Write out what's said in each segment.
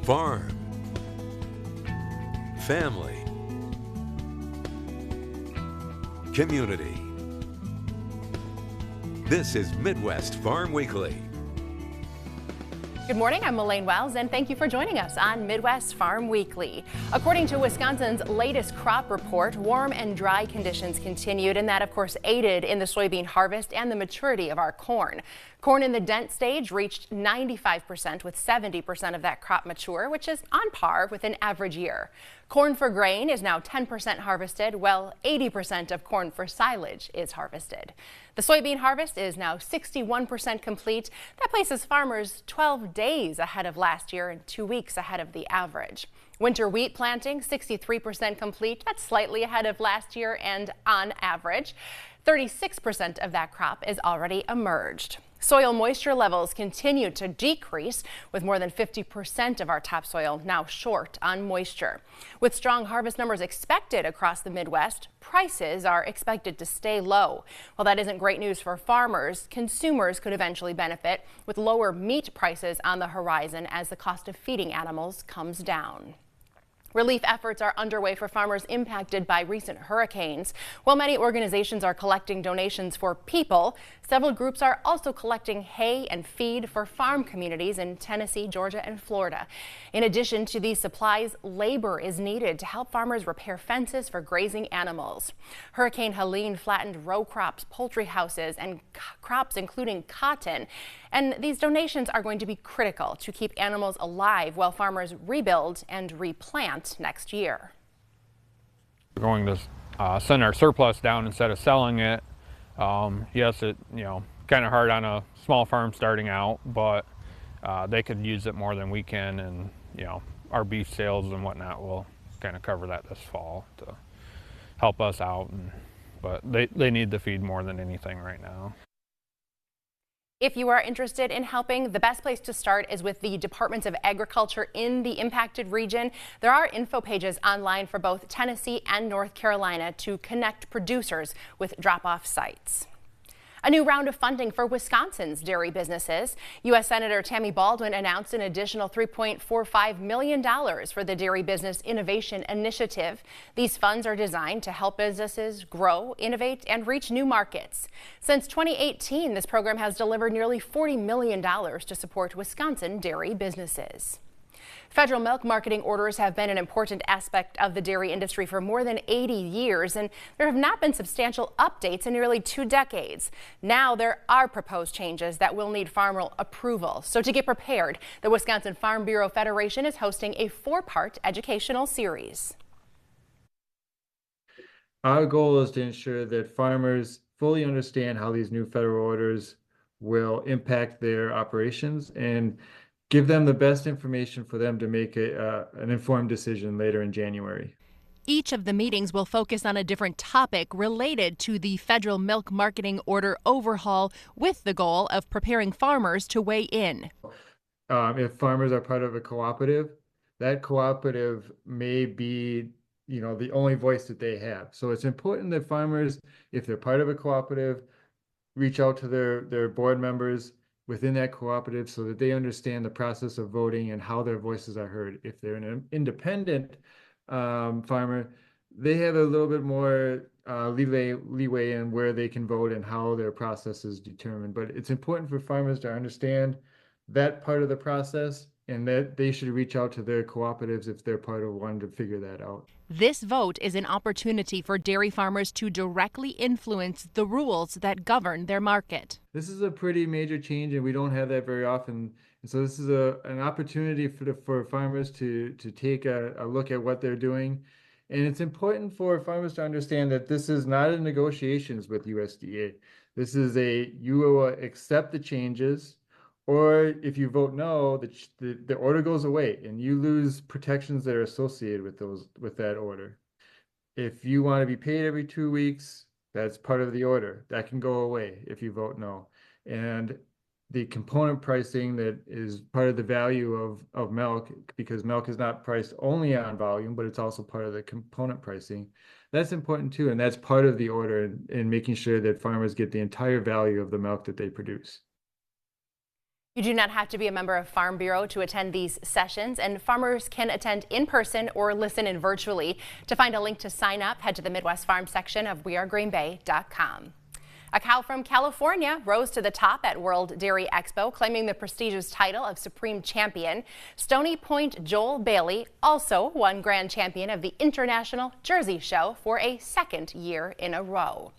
farm, family, community. This is Midwest Farm Weekly. Good morning, I'm Elaine Wells, and thank you for joining us on Midwest Farm Weekly. According to Wisconsin's latest crop report, warm and dry conditions continued, and that, of course, aided in the soybean harvest and the maturity of our corn. Corn in the dent stage reached 95%, with 70% of that crop mature, which is on par with an average year. Corn for grain is now 10% harvested, while 80% of corn for silage is harvested. The soybean harvest is now 61% complete. That places farmers 12 days ahead of last year and 2 weeks ahead of the average. Winter wheat planting, 63% complete. That's slightly ahead of last year and on average. 36% of that crop is already emerged. Soil moisture levels continue to decrease, with more than 50% of our topsoil now short on moisture. With strong harvest numbers expected across the Midwest, prices are expected to stay low. While that isn't great news for farmers, consumers could eventually benefit with lower meat prices on the horizon as the cost of feeding animals comes down. Relief efforts are underway for farmers impacted by recent hurricanes. While many organizations are collecting donations for people, several groups are also collecting hay and feed for farm communities in Tennessee, Georgia, and Florida. In addition to these supplies, labor is needed to help farmers repair fences for grazing animals. Hurricane Helene flattened row crops, poultry houses, and crops including cotton. And these donations are going to be critical to keep animals alive while farmers rebuild and replant next year. We're going to send our surplus down instead of selling it. Yes, it kind of hard on a small farm starting out, but they could use it more than we can, and our beef sales and whatnot will kind of cover that this fall to help us out. But they need the feed more than anything right now. If you are interested in helping, the best place to start is with the Departments of Agriculture in the impacted region. There are info pages online for both Tennessee and North Carolina to connect producers with drop-off sites. A new round of funding for Wisconsin's dairy businesses. U.S. Senator Tammy Baldwin announced an additional $3.45 million for the Dairy Business Innovation Initiative. These funds are designed to help businesses grow, innovate, and reach new markets. Since 2018, this program has delivered nearly $40 million to support Wisconsin dairy businesses. Federal milk marketing orders have been an important aspect of the dairy industry for more than 80 years, and there have not been substantial updates in nearly 2 decades. Now there are proposed changes that will need farmer approval. So to get prepared, the Wisconsin Farm Bureau Federation is hosting a 4-part educational series. Our goal is to ensure that farmers fully understand how these new federal orders will impact their operations and give them the best information for them to make an informed decision later in January. Each of the meetings will focus on a different topic related to the federal milk marketing order overhaul, with the goal of preparing farmers to weigh in. If farmers are part of a cooperative, that cooperative may be the only voice that they have. So it's important that farmers, if they're part of a cooperative, reach out to their board members within that cooperative so that they understand the process of voting and how their voices are heard. If they're an independent farmer, they have a little bit more leeway in where they can vote and how their process is determined. But it's important for farmers to understand that part of the process, and that they should reach out to their cooperatives if they're part of one to figure that out. This vote is an opportunity for dairy farmers to directly influence the rules that govern their market. This is a pretty major change, and we don't have that very often. And so this is an opportunity for farmers to take a look at what they're doing. And it's important for farmers to understand that this is not in negotiations with USDA. This is you will accept the changes, or if you vote no, the order goes away and you lose protections that are associated with that order. If you want to be paid every 2 weeks, that's part of the order. That can go away if you vote no. And the component pricing that is part of the value of milk, because milk is not priced only on volume, but it's also part of the component pricing. That's important too, and that's part of the order in making sure that farmers get the entire value of the milk that they produce. You do not have to be a member of Farm Bureau to attend these sessions, and farmers can attend in person or listen in virtually. To find a link to sign up, head to the Midwest Farm section of wearegreenbay.com. A cow from California rose to the top at World Dairy Expo, claiming the prestigious title of Supreme Champion. Stony Point Joel Bailey also won Grand Champion of the International Jersey Show for a second year in a row.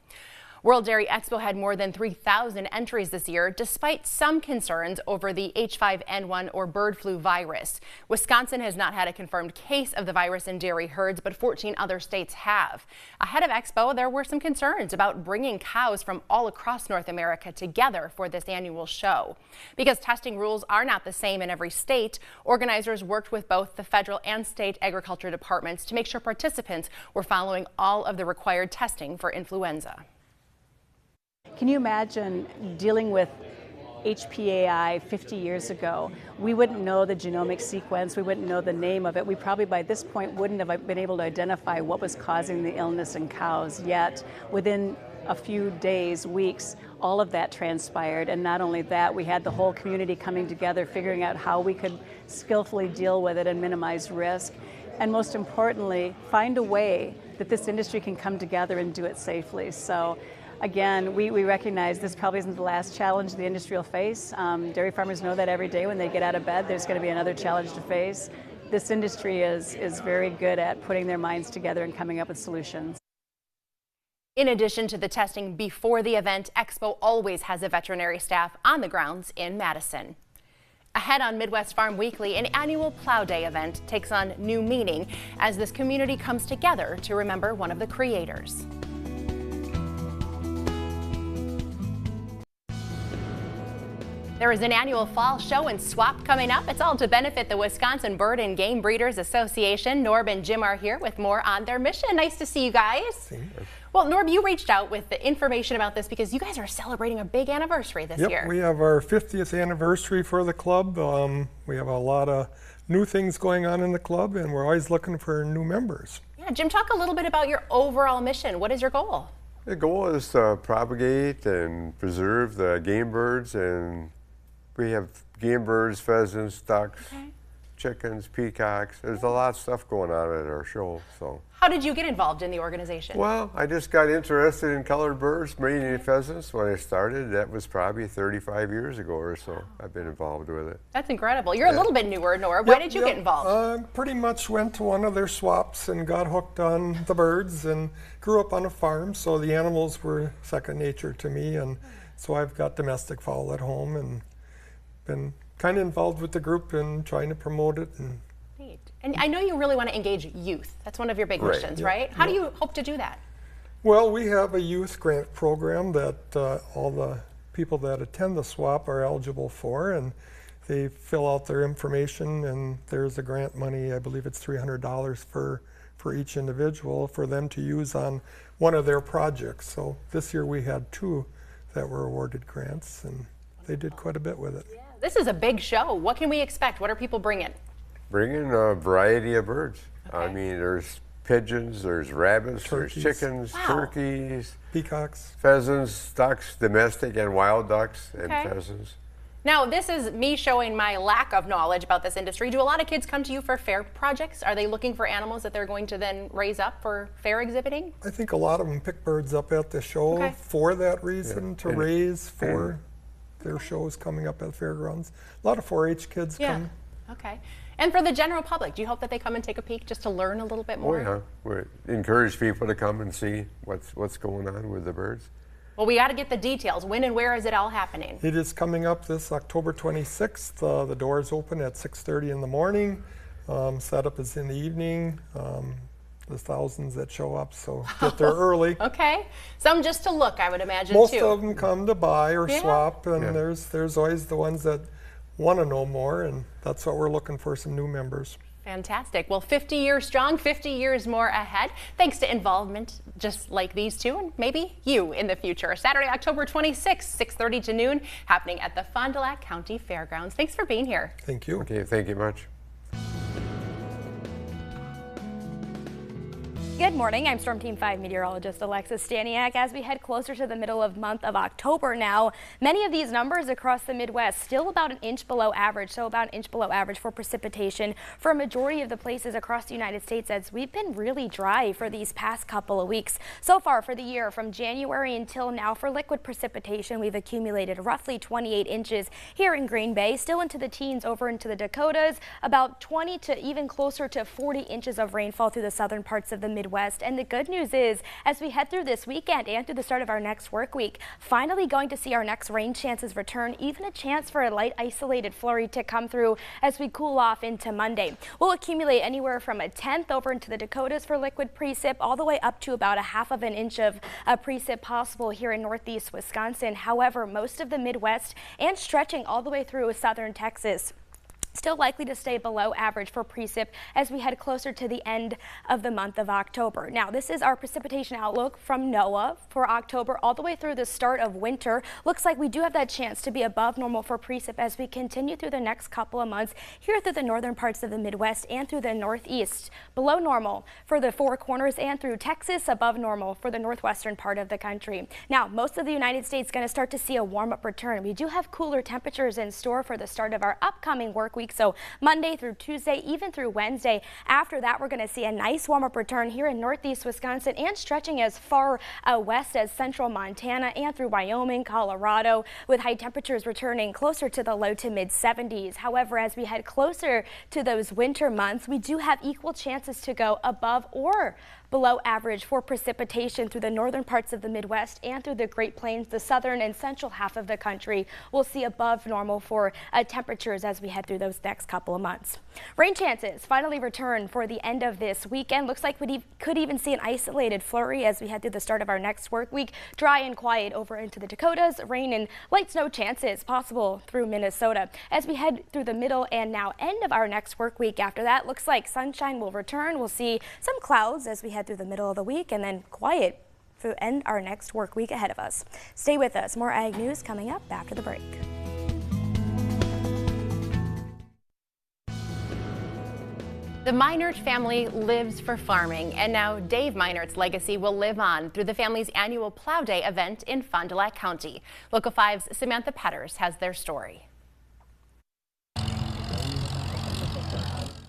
World Dairy Expo had more than 3,000 entries this year, despite some concerns over the H5N1 or bird flu virus. Wisconsin has not had a confirmed case of the virus in dairy herds, but 14 other states have. Ahead of Expo, there were some concerns about bringing cows from all across North America together for this annual show. Because testing rules are not the same in every state, organizers worked with both the federal and state agriculture departments to make sure participants were following all of the required testing for influenza. Can you imagine dealing with HPAI 50 years ago? We wouldn't know the genomic sequence, we wouldn't know the name of it. We probably by this point wouldn't have been able to identify what was causing the illness in cows. Yet within a few days, weeks, all of that transpired. And not only that, we had the whole community coming together, figuring out how we could skillfully deal with it and minimize risk. And most importantly, find a way that this industry can come together and do it safely. So again, we recognize this probably isn't the last challenge the industry will face. Dairy farmers know that every day when they get out of bed, there's going to be another challenge to face. This industry is very good at putting their minds together and coming up with solutions. In addition to the testing before the event, Expo always has a veterinary staff on the grounds in Madison. Ahead on Midwest Farm Weekly, an annual Plow Day event takes on new meaning as this community comes together to remember one of the creators. There is an annual fall show and swap coming up. It's all to benefit the Wisconsin Bird and Game Breeders Association. Norb and Jim are here with more on their mission. Nice to see you guys. Well, Norb, you reached out with the information about this because you guys are celebrating a big anniversary this year. We have our 50th anniversary for the club. We have a lot of new things going on in the club, and we're always looking for new members. Yeah, Jim, talk a little bit about your overall mission. What is your goal? The goal is to propagate and preserve the game birds, and we have game birds, pheasants, ducks, chickens, peacocks. There's a lot of stuff going on at our show. So, how did you get involved in the organization? Well, I just got interested in colored birds, mainly pheasants, when I started. That was probably 35 years ago or so. I've been involved with it. That's incredible. You're a little bit newer, Norb. Why did you get involved? Pretty much went to one of their swaps and got hooked on the birds, and grew up on a farm, so the animals were second nature to me. And so I've got domestic fowl at home and been kind of involved with the group and trying to promote it. Neat. And I know you really want to engage youth. That's one of your big missions, right? How do you hope to do that? Well, we have a youth grant program that all the people that attend the swap are eligible for, and they fill out their information, and there's a grant money, I believe it's $300 for each individual for them to use on one of their projects. So this year we had 2 that were awarded grants, and they did quite a bit with it. Yeah. This is a big show. What can we expect? What are people bringing? Bringing a variety of birds. Okay. I mean, there's pigeons, there's rabbits, Turkeys. there's chickens, turkeys, Peacocks. pheasants, ducks, domestic and wild ducks, and pheasants. Now, this is me showing my lack of knowledge about this industry. Do a lot of kids come to you for fair projects? Are they looking for animals that they're going to then raise up for fair exhibiting? I think a lot of them pick birds up at the show for that reason, to raise for their shows coming up at the fairgrounds. A lot of 4-H kids come. Okay. And for the general public, do you hope that they come and take a peek just to learn a little bit more? Oh yeah, we encourage people to come and see what's going on with the birds. Well, we got to get the details. When and where is it all happening? It is coming up this October 26th. The doors open at 6:30 in the morning. Setup is in the evening. There's thousands that show up, so get there early. Okay. Some just to look, I would imagine, Most too. of them come to buy or swap, and there's always the ones that want to know more, and that's what we're looking for, some new members. Fantastic. Well, 50 years strong, 50 years more ahead, thanks to involvement just like these two, and maybe you in the future. Saturday, October 26th, 6:30 to noon, happening at the Fond du Lac County Fairgrounds. Thanks for being here. Thank you. Okay, thank you much. Good morning. I'm Storm Team 5 meteorologist Alexis Staniak. As we head closer to the middle of month of October now, many of these numbers across the Midwest still about an inch below average, so about an inch below average for precipitation for a majority of the places across the United States, as we've been really dry for these past couple of weeks. So far for the year, from January until now, for liquid precipitation, we've accumulated roughly 28 inches here in Green Bay, still into the teens over into the Dakotas, about 20 to even closer to 40 inches of rainfall through the southern parts of the Midwest. And the good news is, as we head through this weekend and through the start of our next work week, finally going to see our next rain chances return, even a chance for a light isolated flurry to come through as we cool off into Monday. We'll accumulate anywhere from a tenth over into the Dakotas for liquid precip, all the way up to about a half of an inch of precip possible here in northeast Wisconsin. However, most of the Midwest and stretching all the way through southern Texas still likely to stay below average for precip as we head closer to the end of the month of October. Now, this is our precipitation outlook from NOAA for October all the way through the start of winter. Looks like we do have that chance to be above normal for precip as we continue through the next couple of months here through the northern parts of the Midwest and through the Northeast. Below normal for the Four Corners and through Texas, above normal for the northwestern part of the country. Now, most of the United States going to start to see a warm-up return. We do have cooler temperatures in store for the start of our upcoming work week. So Monday through Tuesday, even through Wednesday. After that, we're going to see a nice warm-up return here in northeast Wisconsin and stretching as far west as central Montana and through Wyoming, Colorado, with high temperatures returning closer to the low to mid 70s. However, as we head closer to those winter months, we do have equal chances to go above or below average for precipitation through the northern parts of the Midwest and through the Great Plains, the southern and central half of the country. We'll see above normal for temperatures as we head through those next couple of months. Rain chances finally return for the end of this weekend. Looks like we could even see an isolated flurry as we head through the start of our next work week. Dry and quiet over into the Dakotas. Rain and light snow chances possible through Minnesota. As we head through the middle and now end of our next work week after that, looks like sunshine will return. We'll see some clouds as we head through the middle of the week, and then quiet to end our next work week ahead of us. Stay with us. More ag news coming up after the break. The Meinert family lives for farming, and now Dave Meinert's legacy will live on through the family's annual Plow Day event in Fond du Lac County. Local 5's Samantha Petters has their story.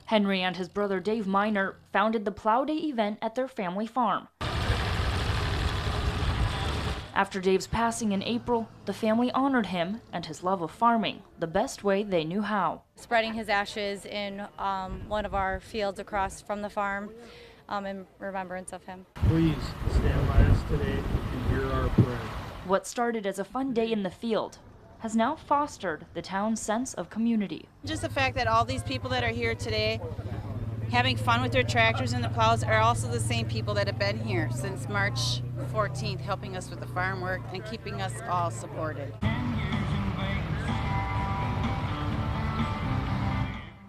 Henry and his brother Dave Meinert founded the Plow Day event at their family farm. After Dave's passing in April, the family honored him and his love of farming the best way they knew how. Spreading his ashes in one of our fields across from the farm in remembrance of him. Please stand by us today and hear our prayer. What started as a fun day in the field has now fostered the town's sense of community. Just the fact that all these people that are here today having fun with their tractors and the plows are also the same people that have been here since March 14th, helping us with the farm work and keeping us all supported.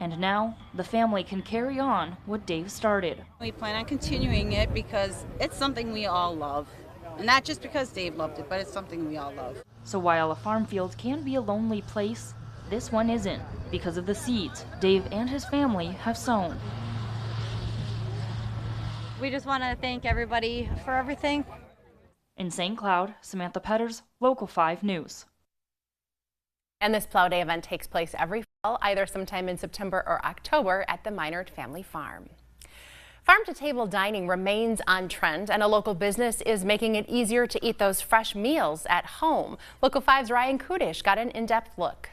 And now the family can carry on what Dave started. We plan on continuing it because it's something we all love. And not just because Dave loved it, but it's something we all love. So while a farm field can be a lonely place, this one isn't, because of the seeds Dave and his family have sown. We just want to thank everybody for everything. In St. Cloud, Samantha Petters, Local 5 News. And this Plow Day event takes place every fall, either sometime in September or October at the Meinert family farm. Farm-to-table dining remains on trend, and a local business is making it easier to eat those fresh meals at home. Local 5's Ryan Kudish got an in-depth look.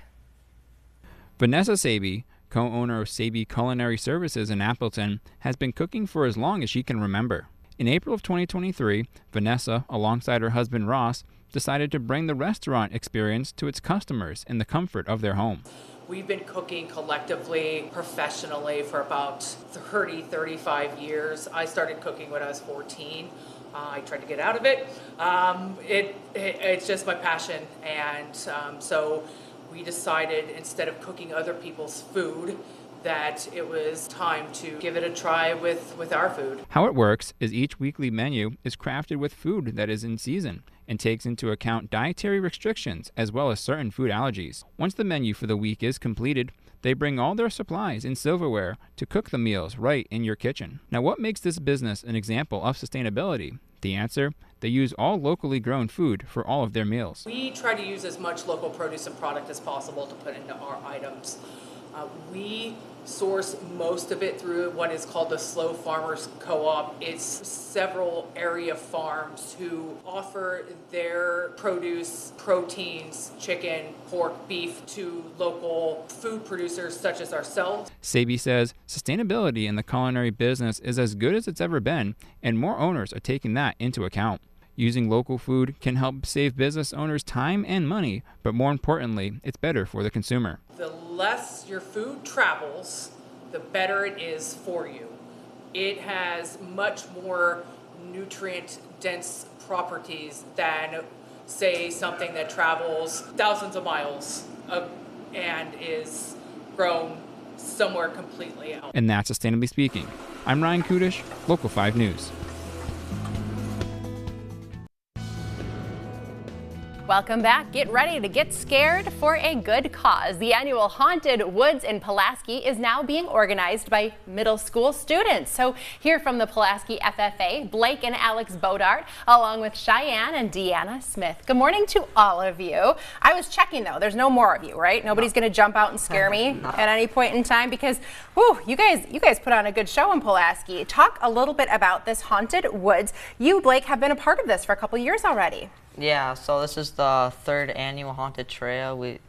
Vanessa Saby, co-owner of Saby Culinary Services in Appleton, has been cooking for as long as she can remember. In April of 2023, Vanessa, alongside her husband Ross, decided to bring the restaurant experience to its customers in the comfort of their home. We've been cooking collectively, professionally for about 35 years. I started cooking when I was 14. I tried to get out of it. It's just my passion, and so we decided, instead of cooking other people's food, that it was time to give it a try with our food. How it works is each weekly menu is crafted with food that is in season and takes into account dietary restrictions as well as certain food allergies. Once the menu for the week is completed, They bring all their supplies and silverware to cook the meals right in your kitchen. Now, what makes this business an example of sustainability? The answer, they use all locally grown food for all of their meals. We try to use as much local produce and product as possible to put into our items. We source most of it through what is called the Slow Farmers Co-op. It's several area farms who offer their produce, proteins, chicken, pork, beef to local food producers such as ourselves. Saby says sustainability in the culinary business is as good as it's ever been, and more owners are taking that into account. Using local food can help save business owners time and money, but more importantly, it's better for the consumer. The less your food travels, the better it is for you. It has much more nutrient-dense properties than, say, something that travels thousands of miles and is grown somewhere completely else. And that's Sustainably Speaking. I'm Ryan Kudish, Local 5 News. Welcome back. Get ready to get scared for a good cause. The annual Haunted Woods in Pulaski is now being organized by middle school students. So here from the Pulaski FFA, Blake and Alex Bodart, along with Cheyenne and Deanna Smith. Good morning to all of you. I was checking though, there's no more of you, right? Nobody's going to jump out and scare me at any point in time because, whew, you guys put on a good show in Pulaski. Talk a little bit about this Haunted Woods. You, Blake, have been a part of this for a couple years already. Yeah, so this is the 3rd annual Haunted Trail. We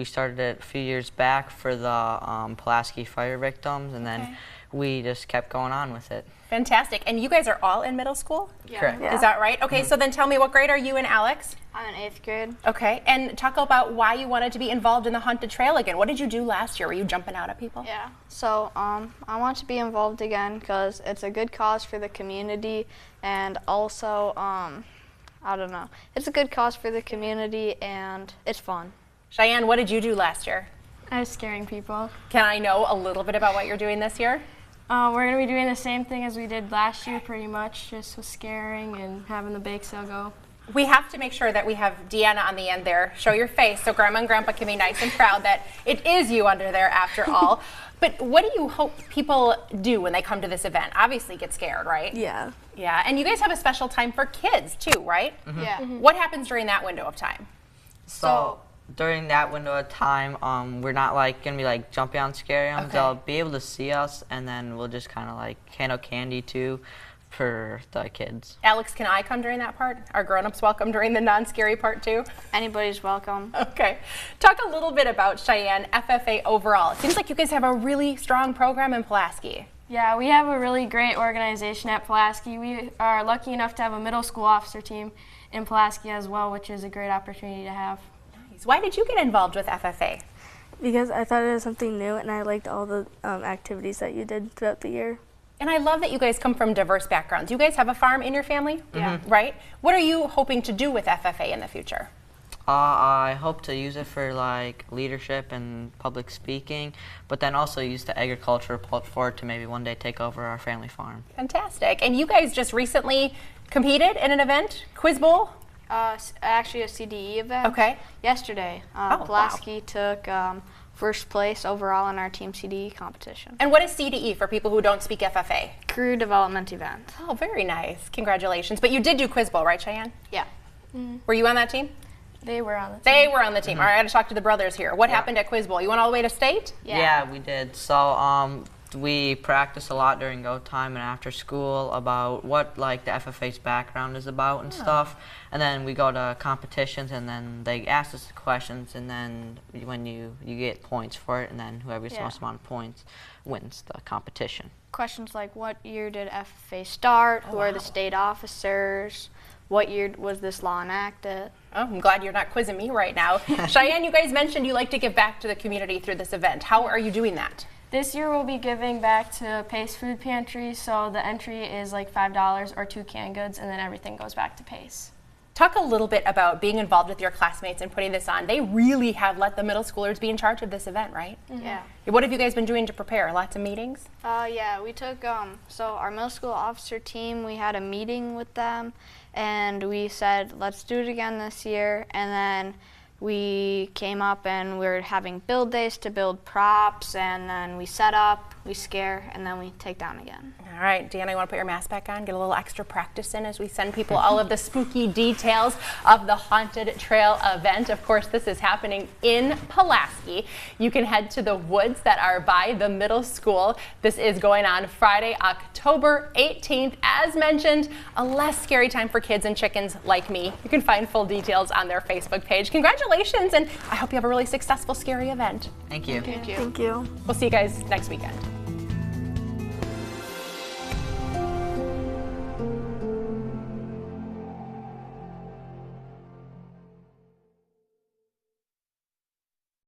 started it a few years back for the Pulaski fire victims, and then we just kept going on with it. Fantastic. And you guys are all in middle school? Yeah. Correct. Is that right? Okay, so then tell me, what grade are you in, Alex? I'm in 8th grade. Okay, and talk about why you wanted to be involved in the Haunted Trail again. What did you do last year? Were you jumping out at people? Yeah, so I want to be involved again because it's a good cause for the community, and also, I don't know. It's a good cause for the community, and it's fun. Cheyenne, what did you do last year? I was scaring people. Can I know a little bit about what you're doing this year? We're going to be doing the same thing as we did last year, pretty much, just with scaring and having the bake sale go. We have to make sure that we have Deanna on the end there. Show your face so Grandma and Grandpa can be nice and proud that it is you under there after all. But what do you hope people do when they come to this event? Obviously get scared, right? Yeah. Yeah, and you guys have a special time for kids too, right? Mm-hmm. Yeah. Mm-hmm. What happens during that window of time? So during that window of time, we're not gonna be jumping on scary them. They'll be able to see us, and then we'll just kind of hand out candy too for the kids. Alex, can I come during that part? Are grown-ups welcome during the non-scary part too? Anybody's welcome. Okay. Talk a little bit about Cheyenne FFA overall. It seems like you guys have a really strong program in Pulaski. Yeah, we have a really great organization at Pulaski. We are lucky enough to have a middle school officer team in Pulaski as well, which is a great opportunity to have. Nice. Why did you get involved with FFA? Because I thought it was something new, and I liked all the activities that you did throughout the year. And I love that you guys come from diverse backgrounds. You guys have a farm in your family? Yeah. Right? What are you hoping to do with FFA in the future? I hope to use it for leadership and public speaking, but then also use the agriculture for it to maybe one day take over our family farm. Fantastic. And you guys just recently competed in an event, Quiz Bowl? Actually a CDE event. Okay. Yesterday. Pulaski took first place overall in our team CDE competition. And what is CDE for people who don't speak FFA? Career development event. Oh, very nice. Congratulations. But you did do Quiz Bowl, right, Cheyenne? Yeah. Were you on that team? They were on the team. They were on the team. All right, I got to talk to the brothers here. What happened at Quiz Bowl? You went all the way to state? Yeah, we did. So we practiced a lot during go time and after school about what the FFA's background is about and stuff. And then we go to competitions, and then they ask us questions, and then when you get points for it, and then whoever gets the most amount of points wins the competition. Questions like, what year did FFA start? Who are the state officers? What year was this law enacted? Oh, I'm glad you're not quizzing me right now. Cheyenne, you guys mentioned you like to give back to the community through this event. How are you doing that? This year we'll be giving back to Pace Food Pantry, so the entry is $5 or 2 canned goods, and then everything goes back to Pace. Talk a little bit about being involved with your classmates and putting this on. They really have let the middle schoolers be in charge of this event, right? Mm-hmm. Yeah. What have you guys been doing to prepare? Lots of meetings? Yeah, we took, so our middle school officer team, we had a meeting with them, and we said, let's do it again this year, and then we came up and we were having build days to build props, and then we set up, we scare, and then we take down again. All right, Deanna, you want to put your mask back on, get a little extra practice in as we send people all of the spooky details of the Haunted Trail event. Of course, this is happening in Pulaski. You can head to the woods that are by the middle school. This is going on Friday, October 18th. As mentioned, a less scary time for kids and chickens like me. You can find full details on their Facebook page. Congratulations, and I hope you have a really successful scary event. Thank you. Thank you. Thank you. We'll see you guys next weekend.